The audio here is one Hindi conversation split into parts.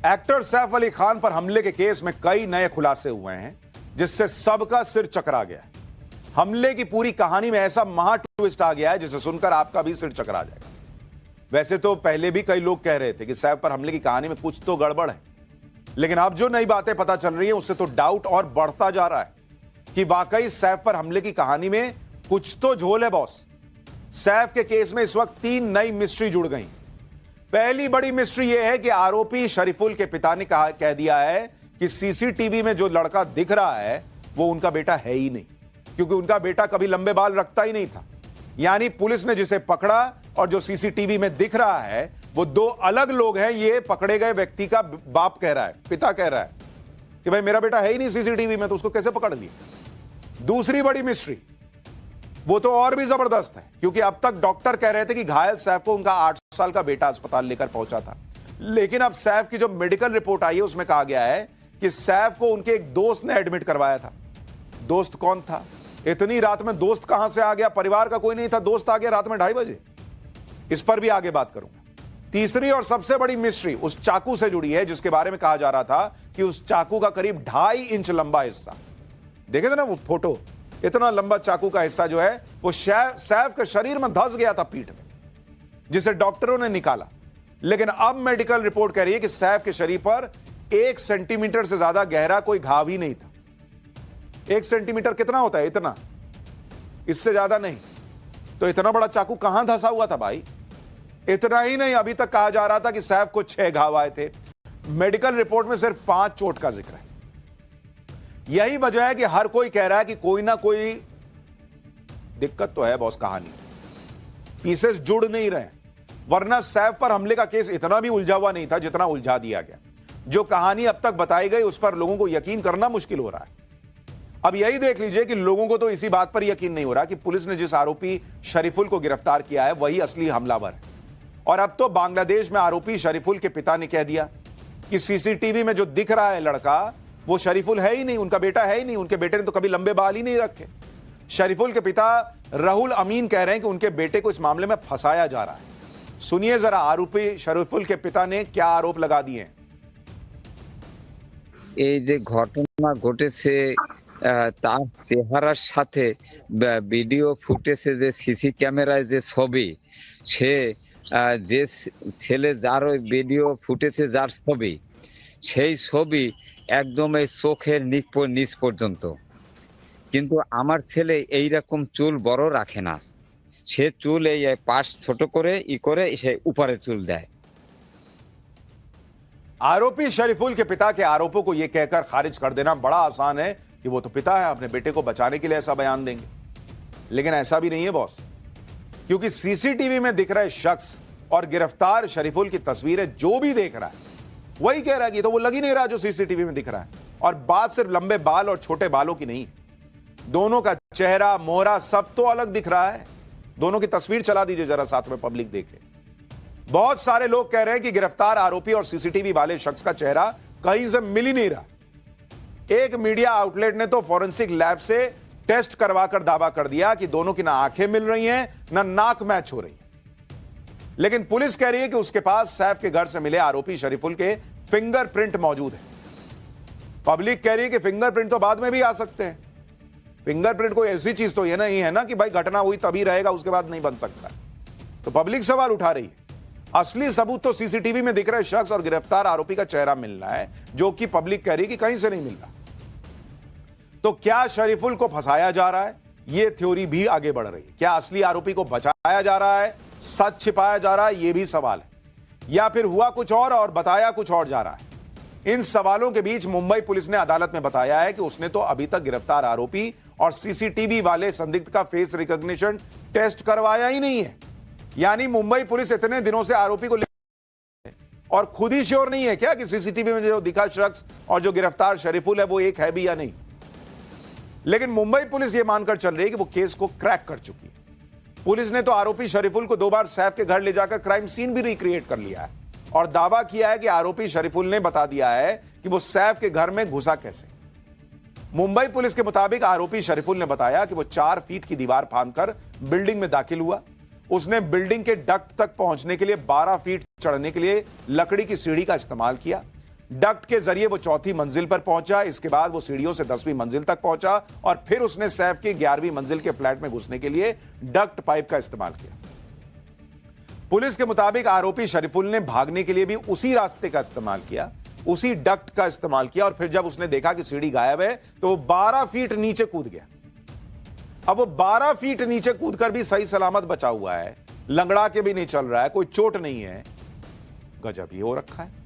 एक्टर सैफ अली खान पर हमले के केस में कई नए खुलासे हुए हैं, जिससे सबका सिर चकरा गया है। हमले की पूरी कहानी में ऐसा महा ट्विस्ट आ गया है जिसे सुनकर आपका भी सिर चकरा जाएगा। वैसे तो पहले भी कई लोग कह रहे थे कि सैफ पर हमले की कहानी में कुछ तो गड़बड़ है, लेकिन अब जो नई बातें पता चल रही है उससे तो डाउट और बढ़ता जा रहा है कि वाकई सैफ पर हमले की कहानी में कुछ तो झोल है बॉस। सैफ के केस में इस वक्त 3 नई मिस्ट्री जुड़ गई। पहली बड़ी मिस्ट्री यह है कि आरोपी शरीफुल के पिता ने कह दिया है कि सीसीटीवी में जो लड़का दिख रहा है वो उनका बेटा है ही नहीं, क्योंकि उनका बेटा कभी लंबे बाल रखता ही नहीं था। यानी पुलिस ने जिसे पकड़ा और जो सीसीटीवी में दिख रहा है वो 2 अलग लोग हैं। ये पकड़े गए व्यक्ति का बाप कह रहा है, पिता कह रहा है कि भाई मेरा बेटा है ही नहीं सीसीटीवी में, तो उसको कैसे पकड़ लिया। दूसरी बड़ी मिस्ट्री वो तो और भी जबरदस्त है, क्योंकि अब तक डॉक्टर कह रहे थे कि घायल सैफ को उनका 8 साल का बेटा अस्पताल लेकर पहुंचा था, लेकिन अब सैफ की जो मेडिकल रिपोर्ट आई है उसमें कहा गया है कि सैफ को उनके एक दोस्त ने एडमिट करवाया था। दोस्त कौन था? इतनी रात में दोस्त कहां से आ गया? परिवार का कोई नहीं था, दोस्त आ गया रात में 2:30 बजे। इस पर भी आगे बात करूंगा। तीसरी और सबसे बड़ी मिस्ट्री उस चाकू से जुड़ी है जिसके बारे में कहा जा रहा था कि उस चाकू का करीब 2.5 इंच लंबा हिस्सा, देखे थे ना वो फोटो, इतना लंबा चाकू का हिस्सा जो है वो सैफ के शरीर में धंस गया था पीठ में, जिसे डॉक्टरों ने निकाला। लेकिन अब मेडिकल रिपोर्ट कह रही है कि सैफ के शरीर पर 1 सेंटीमीटर से ज्यादा गहरा कोई घाव ही नहीं था। 1 सेंटीमीटर कितना होता है? इतना, इससे ज्यादा नहीं। तो इतना बड़ा चाकू कहां धंसा हुआ था भाई? इतना ही नहीं, अभी तक कहा जा रहा था कि सैफ को 6 घाव आए थे। मेडिकल रिपोर्ट में सिर्फ 5 चोट का जिक्र है। यही वजह है कि हर कोई कह रहा है कि कोई ना कोई दिक्कत तो है बॉस, कहानी पीसेस जुड़ नहीं रहे, वरना सैफ पर हमले का केस इतना भी उलझा हुआ नहीं था जितना उलझा दिया गया। जो कहानी अब तक बताई गई उस पर लोगों को यकीन करना मुश्किल हो रहा है। अब यही देख लीजिए कि लोगों को तो इसी बात पर यकीन नहीं हो रहा कि पुलिस ने जिस आरोपी शरीफुल को गिरफ्तार किया है वही असली हमलावर है। और अब तो बांग्लादेश में आरोपी शरीफुल के पिता ने कह दिया कि सीसीटीवी में जो दिख रहा है लड़का वो शरीफुल है ही नहीं, उनका बेटा है ही नहीं, उनके बेटे ने तो कभी लंबे बाल ही नहीं रखे। शरीफुल के पिता राहुल अमीन कह रहे हैं कि उनके बेटे को इस मामले में फंसाया जा रहा है। सुनिए जरा आरोपी शरीफुल के पिता ने क्या आरोप लगा दिए हैं। এই যে ঘটনা ঘটেছে তার চেহারার সাথে ভিডিও ফুটেজে যে সিসি ক্যামেরায় যে ছবি, সে যে ছেলে যার ওই ভিডিও ফুটেজে যার ছবি, সেই ছবি একদম এই চোখের নিচ পর্যন্ত। কিন্তু আমার ছেলে এইরকম চুল বড় রাখে না, সে চুল এই পাশ ছোট করে করে সে উপরে চুল দেয়। आरोपी शरीफुल के पिता के आरोपों को यह कहकर खारिज कर देना बड़ा आसान है कि वो तो पिता है, अपने बेटे को बचाने के लिए ऐसा बयान देंगे। लेकिन ऐसा भी नहीं है बॉस, क्योंकि सीसीटीवी में दिख रहे शख्स और गिरफ्तार शरीफुल की तस्वीरें जो भी देख रहा है वही कह रहा है कि तो वो लग ही नहीं रहा जो सीसीटीवी में दिख रहा है। और बात सिर्फ लंबे बाल और छोटे बालों की नहीं, दोनों का चेहरा मोहरा सब तो अलग दिख रहा है। दोनों की तस्वीर चला दीजिए जरा, साथ में पब्लिक देखे। बहुत सारे लोग कह रहे हैं कि गिरफ्तार आरोपी और सीसीटीवी वाले शख्स का चेहरा कहीं से मिल ही नहीं रहा। एक मीडिया आउटलेट ने तो फॉरेंसिक लैब से टेस्ट करवाकर दावा कर दिया कि दोनों की ना आंखें मिल रही हैं ना नाक मैच हो रही है। लेकिन पुलिस कह रही है कि उसके पास सैफ के घर से मिले आरोपी शरीफुल के फिंगरप्रिंट मौजूद है। पब्लिक कह रही है कि फिंगरप्रिंट तो बाद में भी आ सकते हैं। फिंगरप्रिंट कोई ऐसी चीज तो ये नहीं है ना कि भाई घटना हुई तभी रहेगा, उसके बाद नहीं बन सकता। तो पब्लिक सवाल उठा रही है। असली सबूत तो सीसीटीवी में दिख रहे शख्स और गिरफ्तार आरोपी का चेहरा मिलना है, जो कि पब्लिक कह रही कि कहीं से नहीं मिल रहा। तो क्या शरीफुल को फंसाया जा रहा है? यह थ्योरी भी आगे बढ़ रही है। क्या असली आरोपी को बचाया जा रहा है, सच छिपाया जा रहा है? यह भी सवाल है। या फिर हुआ कुछ और बताया कुछ और जा रहा है? इन सवालों के बीच मुंबई पुलिस ने अदालत में बताया है कि उसने तो अभी तक गिरफ्तार आरोपी और सीसीटीवी वाले संदिग्ध का फेस रिकॉग्निशन टेस्ट करवाया ही नहीं है। यानी मुंबई पुलिस इतने दिनों से आरोपी को और खुद ही श्योर नहीं है क्या कि सीसीटीवी में जो दिखा शख्स और जो गिरफ्तार शरीफुल है वो एक है भी या नहीं। लेकिन मुंबई पुलिस यह मानकर चल रही है कि वो केस को क्रैक कर चुकी है। पुलिस ने तो आरोपी शरीफुल को 2 बार सैफ के घर ले जाकर क्राइम सीन भी रिक्रिएट कर लिया है और दावा किया है कि आरोपी शरीफुल ने बता दिया है कि वो सैफ के घर में घुसा कैसे। मुंबई पुलिस के मुताबिक आरोपी शरीफुल ने बताया कि वो 4 फीट की दीवार फांदकर बिल्डिंग में दाखिल हुआ। उसने बिल्डिंग के डक्ट तक पहुंचने के लिए 12 फीट चढ़ने के लिए लकड़ी की सीढ़ी का इस्तेमाल किया। डक्ट के जरिए वो चौथी मंजिल पर पहुंचा। इसके बाद वो सीढ़ियों से 10वीं मंजिल तक पहुंचा और फिर उसने सैफ की 11वीं मंजिल के फ्लैट में घुसने के लिए डक्ट पाइप का इस्तेमाल किया। पुलिस के मुताबिक आरोपी शरीफुल ने भागने के लिए भी उसी रास्ते का इस्तेमाल किया, उसी डक्ट का इस्तेमाल किया और फिर जब उसने देखा कि सीढ़ी गायब है तो वो 12 फीट नीचे कूद गया। अब वो 12 फीट नीचे कूदकर भी सही सलामत बचा हुआ है, लंगड़ा के भी नहीं चल रहा है, कोई चोट नहीं है। गजब ही हो रखा है।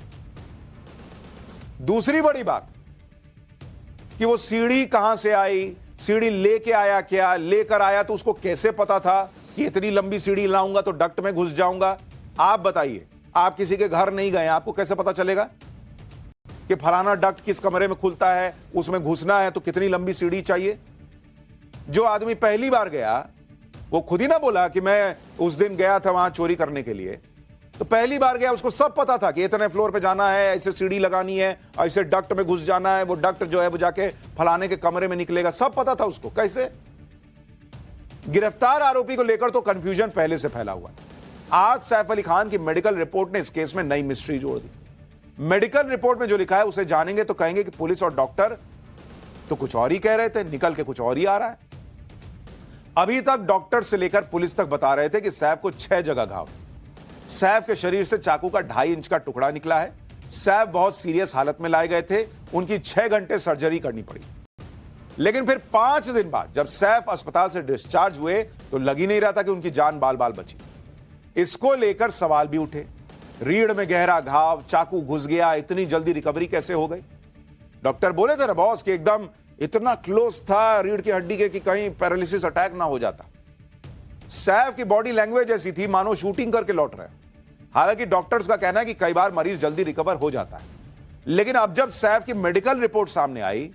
दूसरी बड़ी बात कि वो सीढ़ी कहां से आई, सीढ़ी लेके आया क्या, लेकर आया तो उसको कैसे पता था कि इतनी लंबी सीढ़ी लाऊंगा तो डक्ट में घुस जाऊंगा। आप बताइए, आप किसी के घर नहीं गए, आपको कैसे पता चलेगा कि फलाना डक्ट किस कमरे में खुलता है, उसमें घुसना है तो कितनी लंबी सीढ़ी चाहिए। जो आदमी पहली बार गया वो खुद ही ना बोला कि मैं उस दिन गया था वहां चोरी करने के लिए, तो पहली बार गया, उसको सब पता था कि इतने फ्लोर पे जाना है, ऐसे सीढ़ी लगानी है, ऐसे डक्ट में घुस जाना है, वो डक्ट जो है वो जाके फलाने के कमरे में निकलेगा, सब पता था उसको। कैसे? गिरफ्तार आरोपी को लेकर तो कंफ्यूजन पहले से फैला हुआ है। आज सैफ अली खान की मेडिकल रिपोर्ट ने इस केस में नई मिस्ट्री जोड़ दी। मेडिकल रिपोर्ट में जो लिखा है उसे जानेंगे तो कहेंगे कि पुलिस और डॉक्टर तो कुछ और ही कह रहे थे, निकल के कुछ और ही आ रहा है। अभी तक डॉक्टर से लेकर पुलिस तक बता रहे थे कि सैफ को 6 जगह घाव। सैफ के शरीर से चाकू का 2.5 इंच का टुकड़ा निकला है। सैफ बहुत सीरियस हालत में लाए गए थे, उनकी 6 घंटे सर्जरी करनी पड़ी। लेकिन फिर 5 दिन बाद जब सैफ अस्पताल से डिस्चार्ज हुए तो लग ही नहीं रहा था कि उनकी जान बाल बाल बची। इसको लेकर सवाल भी उठे, रीढ़ में गहरा घाव, चाकू घुस गया, इतनी जल्दी रिकवरी कैसे हो गई। डॉक्टर बोले थे ना बॉस कि एकदम इतना क्लोज था रीढ़ की हड्डी के कि कहीं पैरालिसिस अटैक ना हो जाता। सैफ की बॉडी लैंग्वेज ऐसी थी मानो शूटिंग करके लौट रहे। हालांकि डॉक्टर्स का कहना है कि कई बार मरीज जल्दी रिकवर हो जाता है, लेकिन अब जब सैफ की मेडिकल रिपोर्ट सामने आई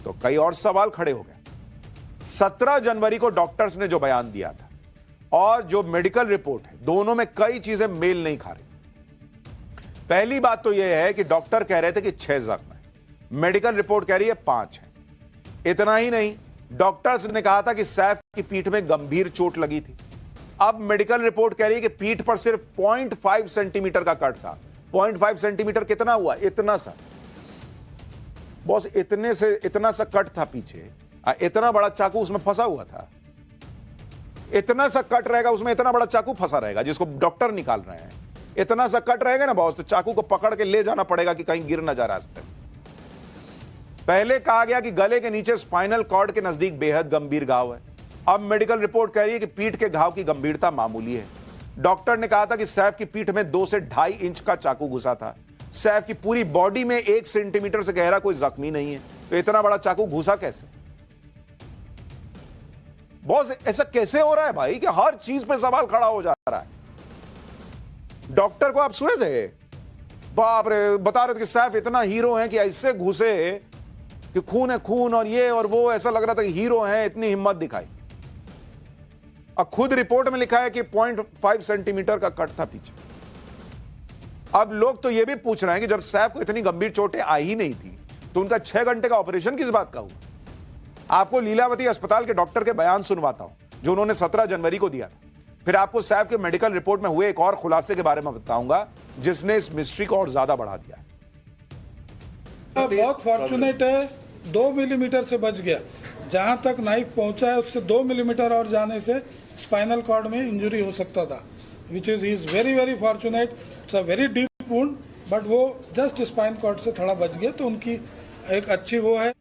तो कई और सवाल खड़े हो गए। 17 जनवरी को डॉक्टर्स ने जो बयान दिया था और जो मेडिकल रिपोर्ट है, दोनों में कई चीजें मेल नहीं खा रही। पहली बात तो यह है कि डॉक्टर कह रहे थे कि 6 जख्म है, मेडिकल रिपोर्ट कह रही है 5 है। इतना ही नहीं, डॉक्टर्स ने कहा था कि सैफ की पीठ में गंभीर चोट लगी थी। अब मेडिकल रिपोर्ट कह रही है कि पीठ पर सिर्फ 0.5 सेंटीमीटर का कट था। 0.5 सेंटीमीटर कितना हुआ? इतना सा बॉस, इतने से इतना सा कट था पीछे, इतना बड़ा चाकू उसमें फंसा हुआ था। इतना सा कट रहेगा उसमें, इतना बड़ा चाकू फंसा रहेगा जिसको डॉक्टर निकाल रहे हैं। इतना सा कट रहेगा ना बॉस, तो चाकू को पकड़ के ले जाना पड़ेगा कि कहीं गिर ना जा रास्ते में। पहले कहा गया कि गले के नीचे स्पाइनल कॉर्ड के नजदीक बेहद गंभीर घाव है। अब मेडिकल रिपोर्ट कह रही है कि पीठ के घाव की गंभीरता मामूली है। डॉक्टर ने कहा था कि सैफ की पीठ में 2 से 2.5 इंच का चाकू घुसा था। सैफ की पूरी बॉडी में 1 सेंटीमीटर से गहरा कोई जख्मी नहीं है, तो इतना बड़ा चाकू घुसा कैसे? बॉस ऐसा कैसे हो रहा है भाई कि हर चीज पे सवाल खड़ा हो जा रहा है। डॉक्टर को आप सुने थे, बाप रे, बता रहे थे कि सैफ इतना हीरो है कि ऐसे घुसे कि खून है खून और ये और वो, ऐसा लग रहा था कि हीरो है, इतनी हिम्मत दिखाई। अब खुद रिपोर्ट में लिखा है कि 0.5 सेंटीमीटर का कट था पीछे। अब लोग तो ये भी पूछ रहे हैं कि जब सैफ को इतनी गंभीर चोटें आई ही नहीं थी तो उनका 6 घंटे का ऑपरेशन किस बात का हुआ? आपको लीलावती अस्पताल के डॉक्टर के बयान सुनवाता हूं जो उन्होंने 17 जनवरी को दिया था। फिर आपको सैफ के मेडिकल रिपोर्ट में हुए एक और खुलासे के बारे में बताऊंगा जिसने इस मिस्ट्री को और ज्यादा बढ़ा दिया। बहुत फॉर्चुनेट है, 2 मिलीमीटर से बच गया। जहां तक नाइफ पहुंचा है उससे 2 मिलीमीटर और जाने से स्पाइनल कॉर्ड में इंजरी हो सकता था, which is very very fortunate. It's a very deep wound, but वो जस्ट स्पाइन कॉर्ड से थोड़ा बच गया, तो उनकी एक अच्छी वो है।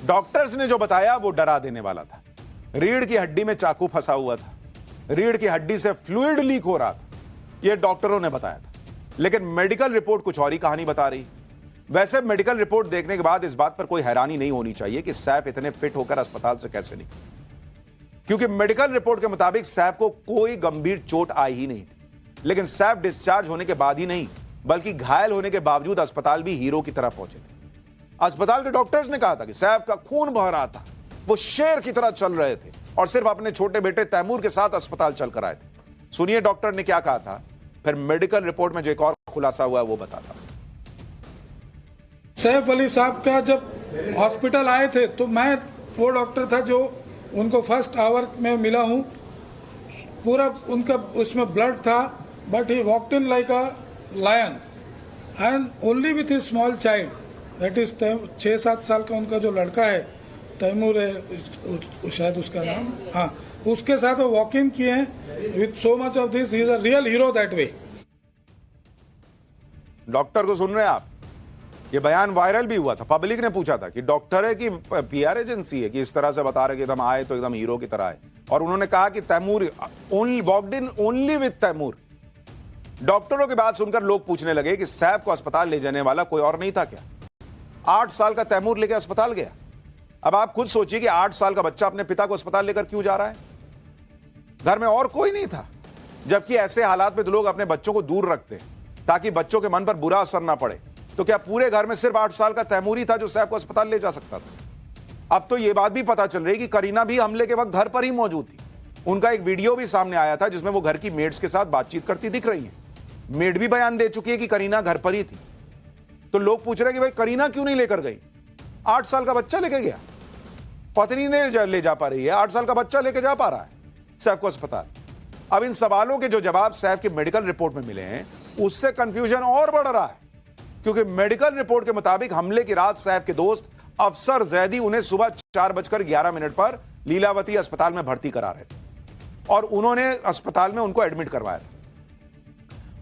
डॉक्टर्स ने जो बताया वो डरा देने वाला था। रीढ़ की हड्डी में चाकू फंसा हुआ था, रीढ़ की हड्डी से फ्लूइड लीक हो रहा था, यह डॉक्टरों ने बताया था। लेकिन मेडिकल रिपोर्ट कुछ और ही कहानी बता रही। वैसे मेडिकल रिपोर्ट देखने के बाद इस बात पर कोई हैरानी नहीं होनी चाहिए कि सैफ इतने फिट होकर अस्पताल से कैसे निकले, क्योंकि मेडिकल रिपोर्ट के मुताबिक सैफ को कोई गंभीर चोट आई ही नहीं थी। लेकिन सैफ डिस्चार्ज होने के बाद ही नहीं बल्कि घायल होने के बावजूद अस्पताल भी हीरो की तरह पहुंचे थे। अस्पताल के डॉक्टर्स ने कहा था कि सैफ का खून बह रहा था, वो शेर की तरह चल रहे थे और सिर्फ अपने छोटे बेटे तैमूर के साथ अस्पताल चलकर आए थे। सुनिए डॉक्टर ने क्या कहा था, फिर मेडिकल रिपोर्ट में जो एक और खुलासा हुआ है वो बताता हूं। सैफ अली साहब का जब हॉस्पिटल आए थे तो मैं वो डॉक्टर था जो उनको फर्स्ट आवर में मिला हूँ। पूरा उनका उसमें ब्लड था, but he walked in like a lion and only with his small child, that is 6-7 साल का उनका जो लड़का है, तैमूर है शायद उसका नाम, हाँ, उसके साथ वो वॉक इन किए हैं with so much of this. He is a real hero that way. Doctor को सुन रहे हैं आप? ये बयान वायरल भी हुआ था, पब्लिक ने पूछा था कि डॉक्टर है कि पीआर एजेंसी है कि इस तरह से बता रहे कि एकदम आए तो एकदम हीरो की तरह आए. और उन्होंने कहा कि Taimur only walked in only with Taimur. डॉक्टरों की बात सुनकर लोग पूछने लगे कि सैफ को अस्पताल ले जाने वाला कोई और नहीं था क्या? 8 साल का तैमूर लेकर अस्पताल गया. अब आप खुद सोचिए कि 8 साल का बच्चा अपने पिता को अस्पताल लेकर क्यों जा रहा है? घर में और कोई नहीं था. जबकि ऐसे हालात में तो लोग अपने बच्चों को दूर रखते हैं ताकि बच्चों के मन पर बुरा असर ना पड़े. तो क्या पूरे घर में सिर्फ 8 साल का तैमूर ही था जो सैफ को अस्पताल ले जा सकता था? अब तो यह बात भी पता चल रही है कि करीना भी हमले के वक्त घर पर ही मौजूद थी. उनका एक वीडियो भी सामने आया था जिसमें वो घर की मेड्स के साथ बातचीत करती दिख रही है. मेड भी बयान दे चुकी है कि करीना घर पर ही थी. तो लोग पूछ रहे हैं कि भाई करीना क्यों नहीं लेकर गई? 8 साल का बच्चा लेके गया, पत्नी ने ले जा पा रही है, 8 साल का बच्चा लेके जा पा रहा है सैफ को अस्पताल. अब इन सवालों के जो जवाब सैफ की मेडिकल रिपोर्ट में मिले हैं उससे कंफ्यूजन और बढ़ रहा है, क्योंकि मेडिकल रिपोर्ट के मुताबिक हमले की रात सैफ के दोस्त अफसर जैदी उन्हें सुबह 4:11 पर लीलावती अस्पताल में भर्ती करा रहे थे और उन्होंने अस्पताल में उनको एडमिट करवाया था.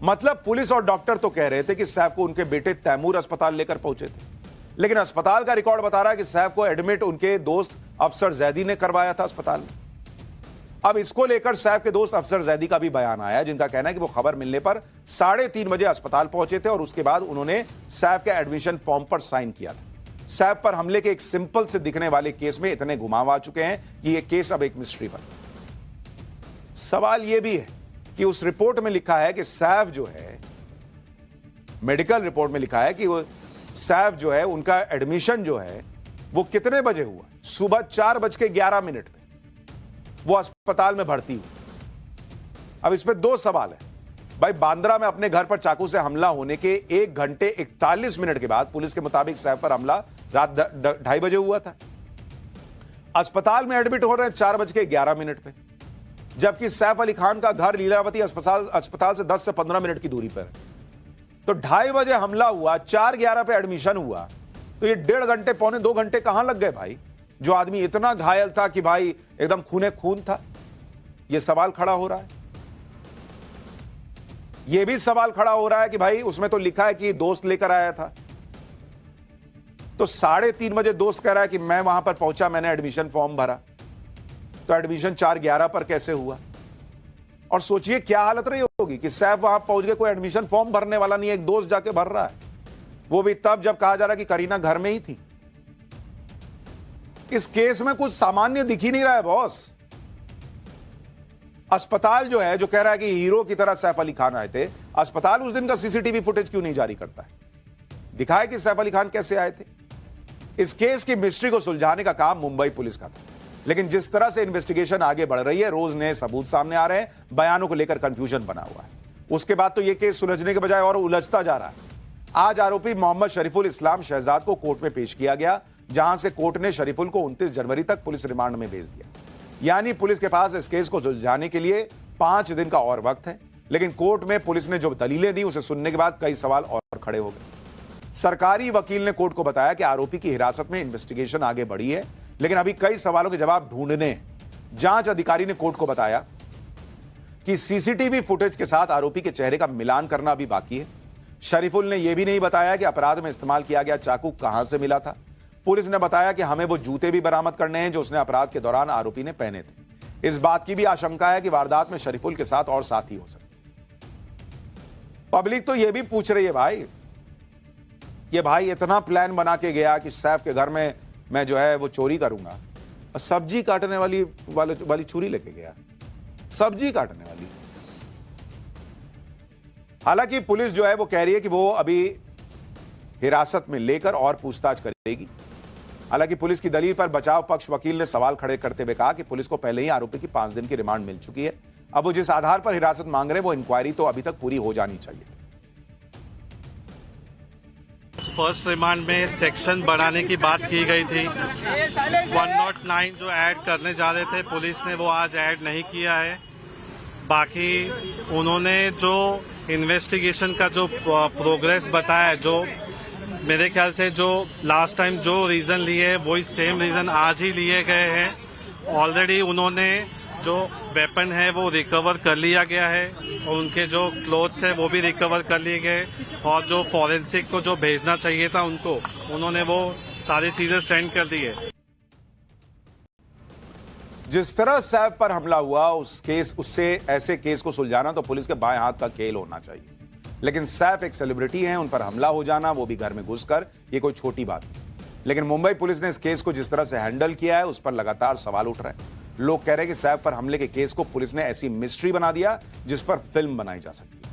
मतलब पुलिस और डॉक्टर तो कह रहे थे कि सैफ को उनके बेटे तैमूर अस्पताल लेकर पहुंचे थे, लेकिन अस्पताल का रिकॉर्ड बता रहा है कि सैफ को एडमिट उनके दोस्त अफसर जैदी ने करवाया था अस्पताल में. अब इसको लेकर सैफ के दोस्त अफसर जैदी का भी बयान आया, जिनका कहना है कि वो खबर मिलने पर 3:30 बजे अस्पताल पहुंचे थे और उसके बाद उन्होंने सैफ के एडमिशन फॉर्म पर साइन किया था. सैफ पर हमले के एक सिंपल से दिखने वाले केस में इतने घुमाव आ चुके हैं कि यह केस अब एक मिस्ट्री बन. सवाल यह भी है कि उस रिपोर्ट में लिखा है कि सैफ जो है, मेडिकल रिपोर्ट में लिखा है कि वो सैफ जो है उनका एडमिशन जो है वो कितने बजे हुआ? सुबह 4:11 पे वो अस्पताल में भर्ती हुई. अब इसमें 2 सवाल है. भाई, बांद्रा में अपने घर पर चाकू से हमला होने के 1 घंटे 41 मिनट के बाद पुलिस के मुताबिक सैफ पर हमला रात 2:30 बजे हुआ था. अस्पताल में एडमिट हो रहे हैं 4:11 पे, जबकि सैफ अली खान का घर लीलावती अस्पताल से 10 से 15 मिनट की दूरी पर है. तो 2:30 बजे हमला हुआ, 4:11 पे एडमिशन हुआ, तो ये 1.5 घंटे 2 घंटे कहां लग गए भाई? जो आदमी इतना घायल था कि भाई एकदम खूने खून था. यह सवाल खड़ा हो रहा है. यह भी सवाल खड़ा हो रहा है कि भाई उसमें तो लिखा है कि दोस्त लेकर आया था, तो 3:30 बजे दोस्त कह रहा है कि मैं वहां पर पहुंचा, मैंने एडमिशन फॉर्म भरा. तो एडमिशन 4:11 पर कैसे हुआ? और सोचिए क्या हालत रही होगी कि सैफ वहां पहुंच गए, कोई एडमिशन फॉर्म भरने वाला नहीं है, एक दोस्त जाके भर रहा है, वो भी तब जब कहा जा रहा है कि करीना घर में ही थी. इस केस में कुछ सामान्य दिख ही नहीं रहा है बॉस. अस्पताल जो है, जो कह रहा है कि हीरो की तरह सैफ अली खान आए थे, अस्पताल उस दिन का सीसीटीवी फुटेज क्यों नहीं जारी करता है? दिखाए कि सैफ अली खान कैसे आए थे. इस केस की मिस्ट्री को सुलझाने का काम मुंबई पुलिस का था, लेकिन जिस तरह से इन्वेस्टिगेशन आगे बढ़ रही है, रोज नए सबूत सामने आ रहे हैं, बयानों को लेकर कंफ्यूजन बना हुआ है. उसके बाद तो यह केस सुलझने के बजाय और उलझता जा रहा है. आज आरोपी मोहम्मद शरीफुल इस्लाम शहजाद को कोर्ट में पेश किया गया, जहां से कोर्ट ने शरीफुल को 29 जनवरी तक पुलिस रिमांड में भेज दिया. यानी पुलिस के पास इस केस को सुलझाने के लिए 5 दिन का और वक्त है. लेकिन कोर्ट में पुलिस ने जो दलीलें दी उसे सुनने के बाद कई सवाल और खड़े हो गए. सरकारी वकील ने कोर्ट को बताया कि आरोपी की हिरासत में इन्वेस्टिगेशन आगे बढ़ी है, लेकिन अभी कई सवालों के जवाब ढूंढने हैं. जांच अधिकारी ने कोर्ट को बताया कि सीसीटीवी फुटेज के साथ आरोपी के चेहरे का मिलान करना अभी बाकी है. शरीफुल ने यह भी नहीं बताया कि अपराध में इस्तेमाल किया गया चाकू कहां से मिला था. पुलिस ने बताया कि हमें वो जूते भी बरामद करने हैं जो उसने अपराध के दौरान आरोपी ने पहने थे. इस बात की भी आशंका है कि वारदात में शरीफुल के साथ और साथी हो सकते. पब्लिक तो यह भी पूछ रही है भाई, ये भाई इतना प्लान बना के गया कि सैफ के घर में मैं जो है वो चोरी करूंगा, और सब्जी काटने वाली छुरी लेके गया, सब्जी काटने वाली. हालांकि पुलिस जो है वो कह रही है कि वो अभी हिरासत में लेकर और पूछताछ करेगी. हालांकि पुलिस की दलील पर बचाव पक्ष वकील ने सवाल खड़े करते हुए कहा कि पुलिस को पहले ही आरोपी की 5 दिन की रिमांड मिल चुकी है. अब वो जिस आधार पर हिरासत मांग रहे हैं वो इंक्वायरी तो अभी तक पूरी हो जानी चाहिए. फर्स्ट रिमांड में सेक्शन बढ़ाने की बात की गई थी. 109 जो ऐड करने जा रहे थे, पुलिस ने वो आज ऐड नहीं किया है. बाकी उन्होंने जो इन्वेस्टिगेशन का जो प्रोग्रेस बताया, जो मेरे ख्याल से जो लास्ट टाइम जो रीजन लिए वही सेम रीजन आज ही लिए गए हैं। ऑलरेडी उन्होंने जो वेपन है वो रिकवर कर लिया गया है और उनके जो क्लोथ्स है वो भी रिकवर कर लिए गए, और जो फॉरेंसिक को जो भेजना चाहिए था उनको, उन्होंने वो सारी चीजें सेंड कर दी है। जिस तरह सैफ पर हमला हुआ उससे ऐसे केस को सुलझाना तो पुलिस के बाएं हाथ का खेल होना चाहिए, लेकिन सैफ एक सेलिब्रिटी हैं, उन पर हमला हो जाना, वो भी घर में घुसकर, ये कोई छोटी बात नहीं। लेकिन मुंबई पुलिस ने इस केस को जिस तरह से हैंडल किया है उस पर लगातार सवाल उठ रहे हैं। लोग कह रहे हैं कि सैफ पर हमले के केस को पुलिस ने ऐसी मिस्ट्री बना दिया जिस पर फिल्म बनाई जा सकती है।